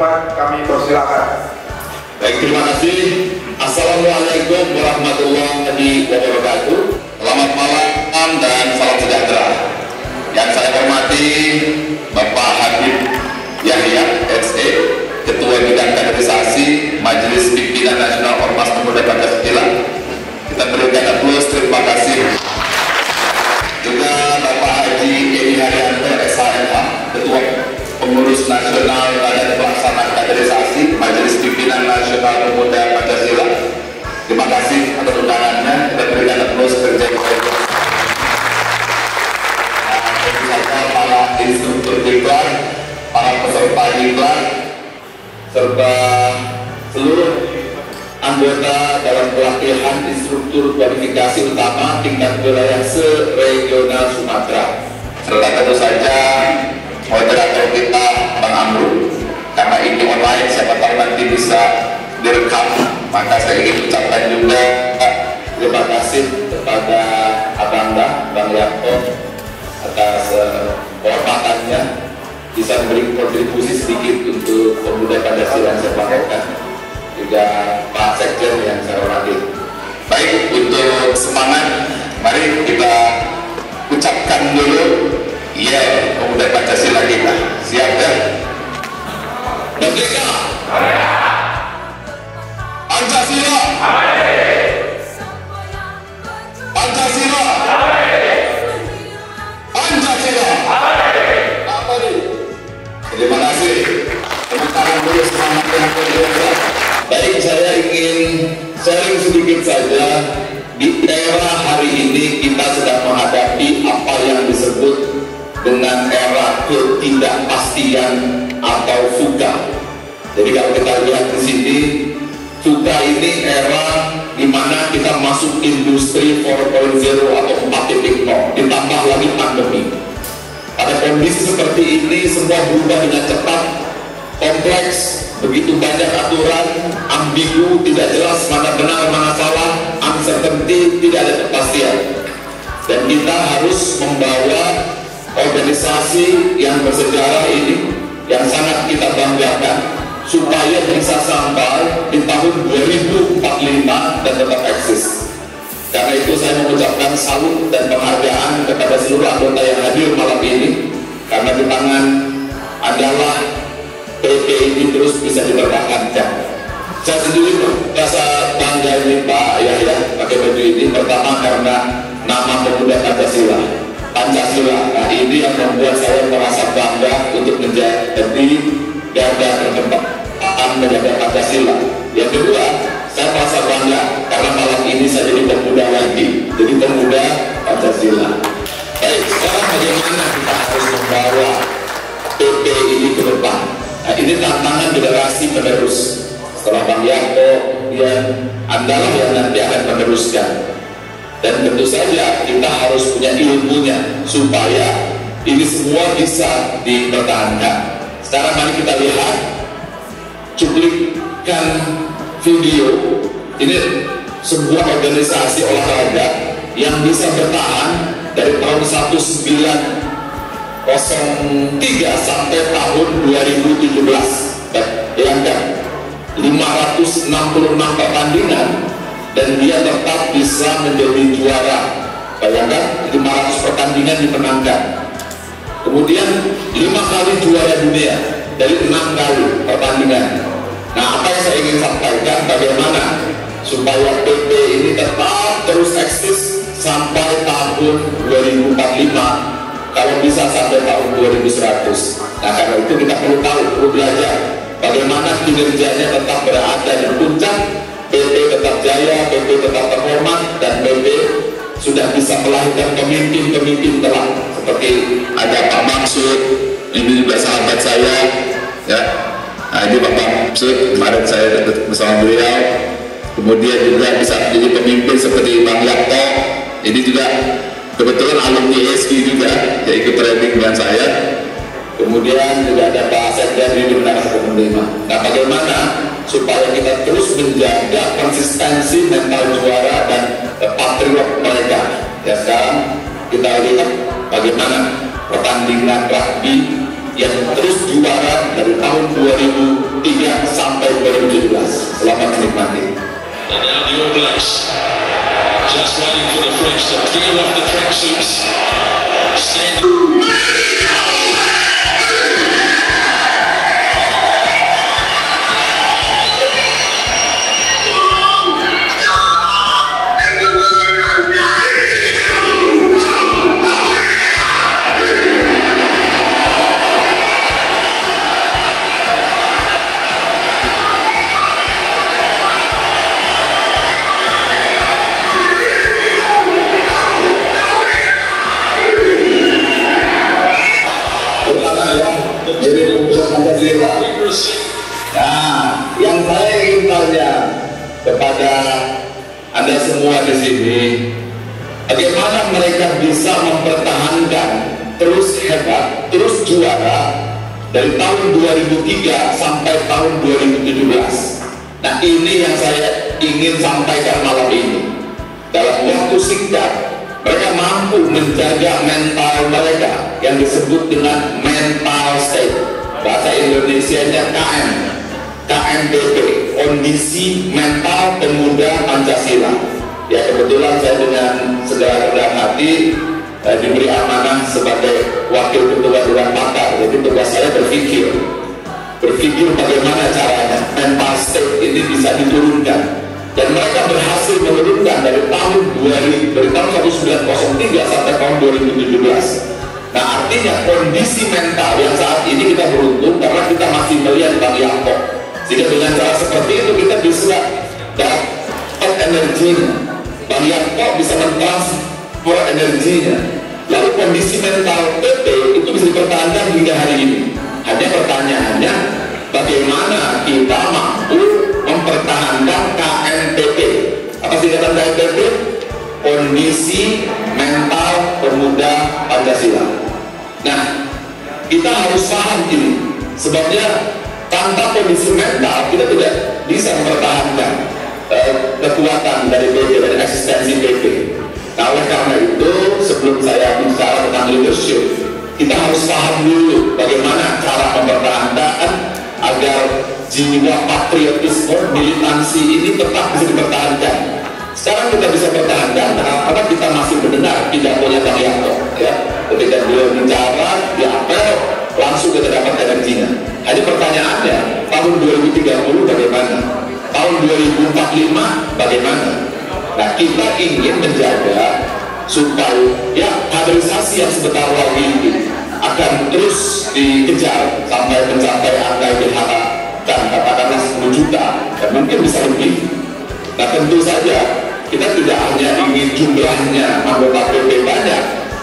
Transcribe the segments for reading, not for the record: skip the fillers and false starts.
tempat, kami persilakan. Baik, terima kasih. Assalamualaikum warahmatullahi wabarakatuh. Selamat malam dan salam sejahtera. Yang saya hormati Bapak Habib Yahya, SE, Ketua Bidang Kaderisasi Majelis Pimpinan Nasional Ormas Pemuda Pancasila. Kita berikan aplaus, terima kasih. Juga Bapak Haji Edi Haryanto, SHMH, Ketua Pengurus Nasional Badan Pelaksana Kaderisasi Majelis Pimpinan Nasional Pemuda Pancasila. Terima kasih atas undangannya. Kita berikan aplaus kerja kita. Para instruktur diklat, para peserta diklat, serta seluruh anggota dalam pelatihan instruktur kualifikasi utama tingkat wilayah se-regional Sumatera, serta tentu saja moderator kita Bang Amru. Karena ini online, siapa tahu nanti bisa direkam, maka saya ingin ucapkan juga terima kasih kepada Abangda Bang Yanto atas kehormatannya bisa memberi kontribusi sedikit untuk pemuda Pancasila yang saya banggakan. Juga Pak Sekjen yang saya hormati. Baik, untuk semangat, mari kita ucapkan dulu ya pemuda Pancasila kita. Siap ya? Merdeka! Pancasila! Pancasila! Pancasila! Apa nih? Terima kasih. Tepuk tangan dulu semangat yang berbiasa. Baik, saya ingin sharing sedikit saja. Di era hari ini kita sedang menghadapi apa yang disebut dengan era ketidakpastian atau VUCA. Jadi kalau kita lihat di sini, VUCA ini era di mana kita masuk industri 4.0 atau 4.0, ditambah lagi pandemi. Pada kondisi seperti ini, semua berubah dengan cepat, kompleks, begitu banyak aturan, ambigu, tidak jelas mana benar mana salah, uncertainty, tidak ada kepastian. Dan kita harus membawa organisasi yang bersejarah ini, yang sangat kita banggakan, supaya bisa sampai di tahun 2045 dan tetap eksis. Karena itu saya mengucapkan salut dan penghargaan kepada seluruh anggota yang hadir malam ini, karena di tangan adalah PP ini terus bisa dipertahankan. Saya sendiri merasa bangga ini Pak Yahya pakai baju ini, pertama karena nama pemuda Pancasila. Nah ini yang membuat saya merasa bangga untuk menjadi garda terdepan menjaga Pancasila. Yang kedua, saya merasa bangga karena malam ini saya jadi pemuda lagi, jadi pemuda Pancasila. Baik, sekarang bagaimana kita harus membawa PP ini ke depan? Nah, ini tantangan generasi penerus. Setelah Bang Yanto, Andalah yang nanti akan meneruskan. Dan tentu saja kita harus punya ilmunya supaya ini semua bisa dipertahankan. Sekarang mari kita lihat cuplikan video. Ini sebuah organisasi olahraga yang bisa bertahan dari tahun 1903 sampai tahun 2017. Bayangkan 566 pertandingan dan dia tetap bisa menjadi juara. Bayangkan 500 pertandingan dimenangkan. Kemudian 5 kali juara dunia dari 6 kali pertandingan. Nah, apa yang saya ingin sampaikan, bagaimana supaya PP ini tetap terus eksis sampai tahun 2045, kalau bisa sampai tahun 2100. Nah, karena itu kita perlu tahu, perlu belajar bagaimana kinerjanya tetap berada di puncak, PP tetap jaya, PP tetap terhormat, dan PP sudah bisa melahirkan pemimpin-pemimpin telah seperti ada Pak Maksud, ini juga sahabat saya, ya. Nah, ini Bapak Maksud, kemarin saya bersama beliau. Kemudian juga bisa menjadi pemimpin seperti Bang Yanto, ini juga kebetulan alumni ESG juga, ya ikut training dengan saya. Kemudian juga ada Pak Sekjen di Bintang 105. Nah, bagaimana supaya kita terus menjaga konsistensi mental juara dan patriot mereka? Ya, sekarang kita lihat bagaimana pertandingan rugby yang terus juara dari tahun 2000 2003 sampai 2017. Selamat menikmati. And now the All Blacks just waiting for the French to peel off the tracksuits. Stand. Nah, yang saya ingin tanya kepada Anda semua di sini, bagaimana mereka bisa mempertahankan terus hebat, terus juara dari tahun 2003 sampai tahun 2017. Nah, ini yang saya ingin sampaikan malam ini. Dalam waktu singkat, mereka mampu menjaga mental mereka yang disebut dengan mental state. Bahasa Indonesianya KMPP, kondisi mental pemuda Pancasila. Ya, kebetulan saya dengan segala rendah hati diberi amanah sebagai wakil ketua Dewan Pakar. Jadi tugas saya berpikir bagaimana caranya mental state ini bisa diturunkan. Dan mereka berhasil menurunkan dari tahun 1903 sampai tahun 2017. Nah, artinya kondisi mental yang saat ini kita beruntung karena kita masih melihat Bang Yaakob. Sehingga dengan cara seperti itu kita bisa dapat energinya. Bang Yaakob bisa mentransfer energinya. Lalu kondisi mental PP itu bisa dipertahankan hingga hari ini. Hanya pertanyaannya, bagaimana kita mampu mempertahankan KMPP? Apa singkatan KMPP? Kondisi mental pemuda Pancasila. Nah, kita harus paham ini. Sebabnya tanpa kondisi mental kita tidak bisa mempertahankan kekuatan dari PP, dari eksistensi PP. Nah, oleh karena itu, sebelum saya bicara tentang leadership, kita harus paham dulu bagaimana cara mempertahankan agar jiwa patriotisme, militansi ini tetap bisa dipertahankan. Sekarang kita bisa pertahankan karena kita masih mendengar pidatonya Bang Yaakob, ya. Ketika beliau bicara di apel, langsung kita dapat energinya. Hanya pertanyaannya, tahun 2030 bagaimana? Tahun 2045 bagaimana? Nah, kita ingin menjaga supaya ya kaderisasi yang sebentar lagi ini akan terus dikejar sampai mencapai angka yang diharapkan, katakanlah 10 juta, dan mungkin bisa lebih. Nah, tentu saja kita tidak hanya ingin jumlahnya anggota PP banyak,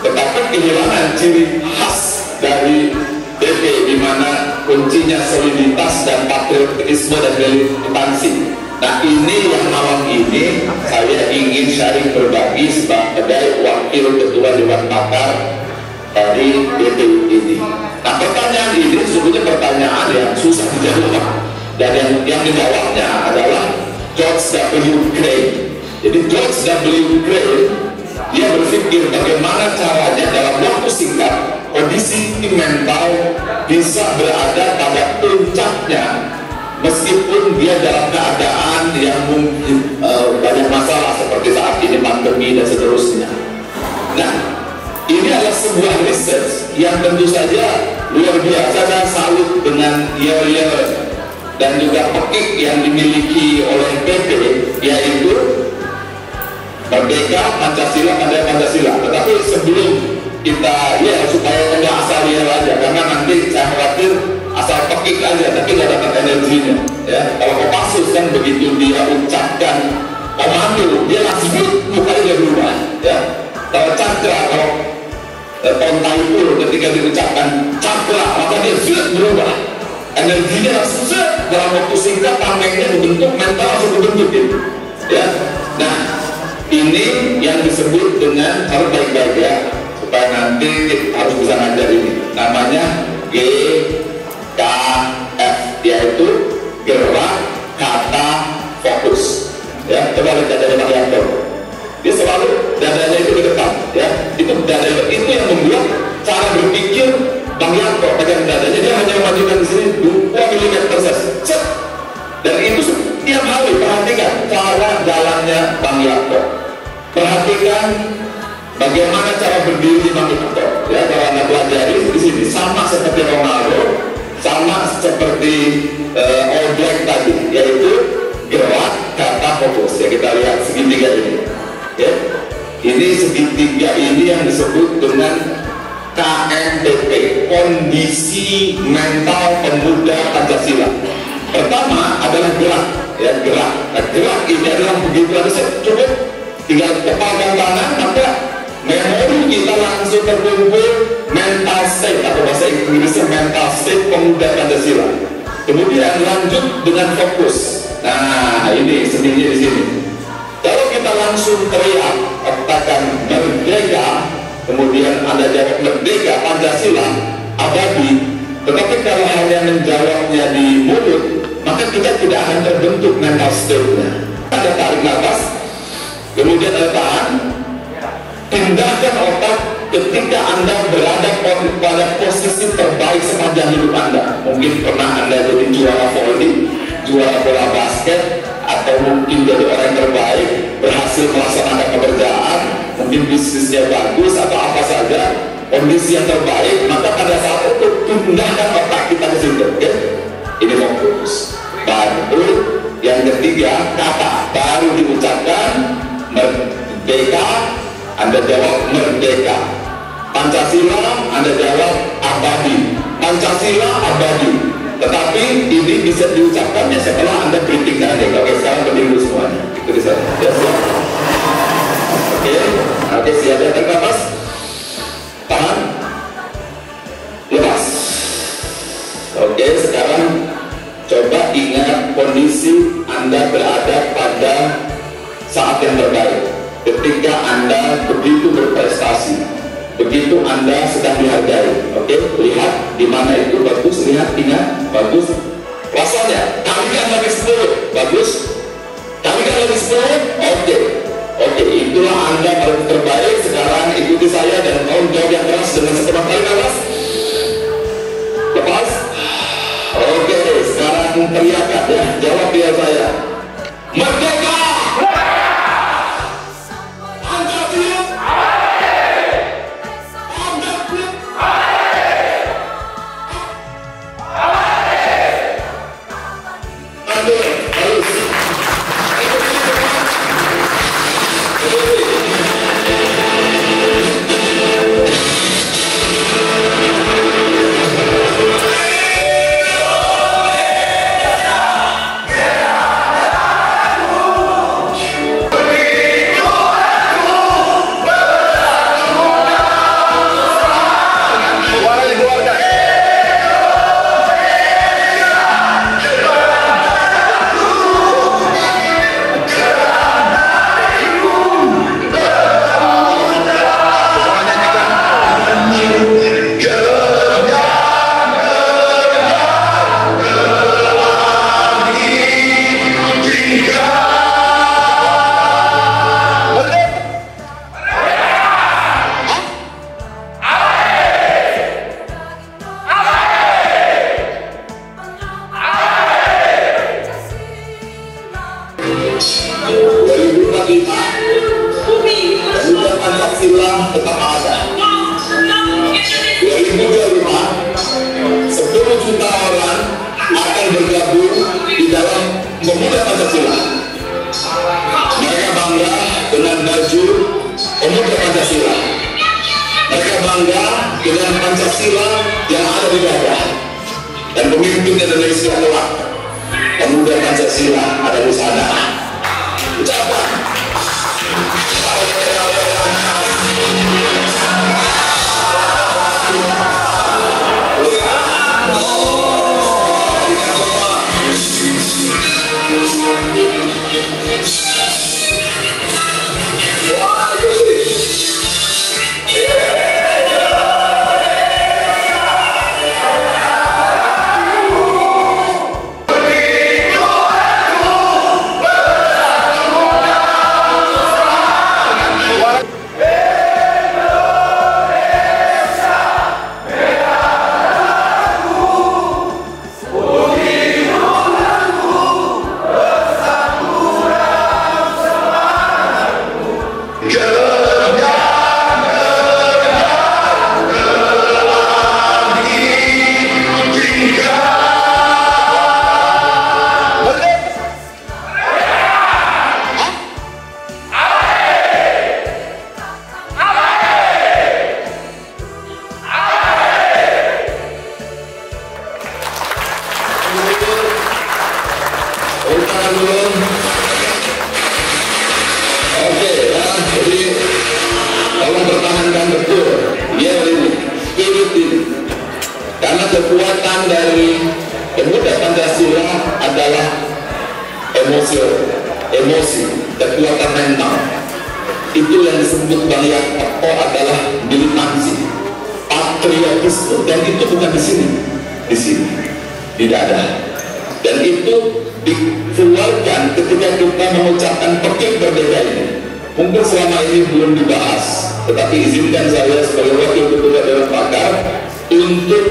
tetapi kehilangan ciri khas dari PP di mana kuncinya soliditas dan patriotisme dan militansi. Nah, ini yang malam ini saya ingin sharing berbagi sebagai wakil ketua Dewan Pakar dari PP ini. Nah, pertanyaan ini sebetulnya pertanyaan yang susah dijawab, dan yang dijawabnya adalah George W. Gray. Jadi George W. Gray dia berpikir bagaimana caranya dalam waktu singkat kondisi mental bisa berada pada puncaknya meskipun dia dalam keadaan yang mungkin banyak masalah seperti saat ini pandemi dan seterusnya. Nah, ini adalah sebuah research yang tentu saja luar biasa. Saya salut dengan Yel dan juga pekik yang dimiliki oleh PP, yaitu Merdeka, Pancasila, Pancasila. Tetapi sebelum kita supaya enggak asal lihat aja, karena nanti saya khawatir asal pekik aja tapi nggak dapat energinya. Ya, kalau Kopassus kan begitu dia ucapkan komando, dia langsung mukanya berubah. Ya, kalau cakra, kalau Tontaipur ketika diucapkan cakra, maka dia berubah. Energinya langsung dalam waktu singkat, tamengnya dibentuk, mental langsung dibentuk gitu. Ya, nah ini yang disebut dengan harus baik-baik ya, supaya nanti harus bisa ngajar ini. Namanya GKF, yaitu gerak, kata, fokus. Ya, coba lihat dadanya Bang Yaakob. Dia selalu dadanya itu ke depan, ya. Itu dadanya itu yang membuat cara berpikir Bang Yaakob pegang dadanya, dia hanya memajukan di sini 2 mm saja. namanya Bang Yakob. Perhatikan bagaimana cara berdiri Bang Yakob. Ya, kalau Anda pelajari di sini sama seperti Ronaldo, sama seperti All Black tadi, yaitu gerak, kata, fokus. Ya, kita lihat segitiga ini. Ya, ini segitiga ini yang disebut dengan KMPP, kondisi mental pemuda Pancasila. Pertama adalah gerak, ya gerak. Nah, gerak ini adalah begitu aja cukup tinggal kepalkan tangan, maka memori kita langsung terkumpul mental state atau bahasa Inggrisnya mental state pemuda Pancasila. Kemudian lanjut dengan fokus. Nah, ini seninya di sini. Kalau kita langsung teriak, katakan merdeka, kemudian Anda jawab merdeka, Pancasila, abadi. Tetapi kalau hanya menjawabnya di mulut, maka kita tidak akan terbentuk mental state-nya. Anda tarik nafas, kemudian Anda tahan, pindahkan otak ketika Anda berada pada posisi terbaik sepanjang hidup Anda. Mungkin pernah Anda jadi juara voli, juara bola basket, atau mungkin jadi orang terbaik, berhasil melaksanakan pekerjaan, mungkin bisnisnya bagus atau apa saja, kondisi yang terbaik, maka pada saat itu pindahkan otak kita ke situ, okay? Ini fokus. Baru yang ketiga, kata baru diucapkan merdeka, Anda jawab merdeka. Pancasila, Anda jawab abadi. Pancasila abadi. Tetapi ini bisa diucapkannya setelah Anda beritik tadi. Oke, sekarang berdiri semuanya. Itu di sana. Ya, siap. Oke, siap. Ya, tarik nafas. Tahan. Lepas. Oke, sekarang coba ingat kondisi Anda berada pada saat yang terbaik. Ketika Anda begitu berprestasi, begitu Anda sedang dihargai. Oke, lihat di mana itu, bagus, lihat, ingat, bagus. Rasanya, kalikan lagi 10, bagus. Kalikan lagi 10, oke. Oke, itulah Anda paling terbaik. Sekarang ikuti saya dan tolong jawab yang keras dengan setiap kali nafas. Lepas. Oke, sekarang teriakan ya, jawab dia saya. Merdeka! Pancasila tetap ada. 2025, 10 juta orang akan bergabung di dalam pemuda Pancasila. Mereka bangga dengan baju pemuda Pancasila. Mereka bangga dengan Pancasila yang ada di dada. Dan pemimpin Indonesia adalah pemuda Pancasila, ada di sana. Ucapan. kekuatan dari pemuda Pancasila adalah emosi, kekuatan mental. Itu yang disebut Bang Yakob adalah militansi, patriotisme, dan itu bukan di sini, tidak ada. Dan itu dikeluarkan ketika kita mengucapkan petik berbeda ini. Mungkin selama ini belum dibahas, tetapi izinkan saya sebagai wakil ketua Dewan Pakar untuk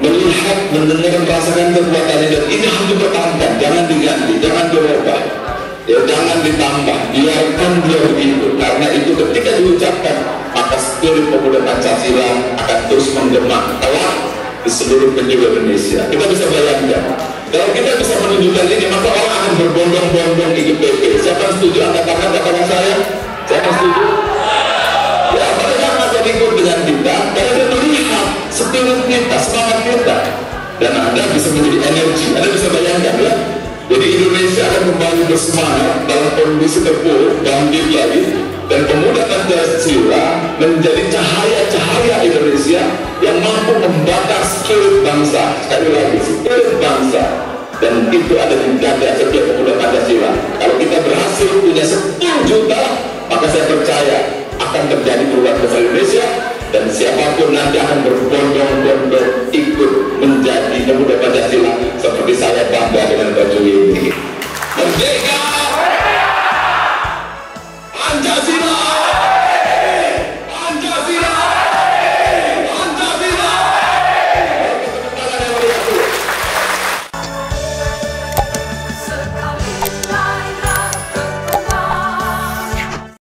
melihat, mendengar, merasakan kekuatan ini. Dan ini harus dipertahankan, jangan diganti, jangan dirubah, ya, jangan ditambah, biarkan dia begitu. Karena itu ketika diucapkan, maka spirit pemuda Pancasila akan terus menggema kelak di seluruh penjuru Indonesia. Kita bisa bayangkan, kalau kita bisa menunjukkan ini, maka orang akan berbondong-bondong ikut PP. Siapa yang setuju? Angkat tangan saya. Siapa yang setuju? Ya, mereka akan ikut dengan kita, karena dia melihat spirit kita, semangat kita. Dan Anda bisa menjadi energi. Anda bisa bayangkan, ya. Jadi Indonesia akan kembali bersemangat dalam kondisi terpuruk, bangkit lagi. Dan pemuda Pancasila menjadi cahaya-cahaya Indonesia yang mampu membakar spirit bangsa. Sekali lagi, spirit bangsa. Dan itu ada di dada setiap pemuda Pancasila. Kalau kita berhasil punya 10 juta, maka saya percaya akan terjadi perubahan besar Indonesia. Dan siapapun nanti akan berbondong-bondong ikut menjadi pemuda Pancasila.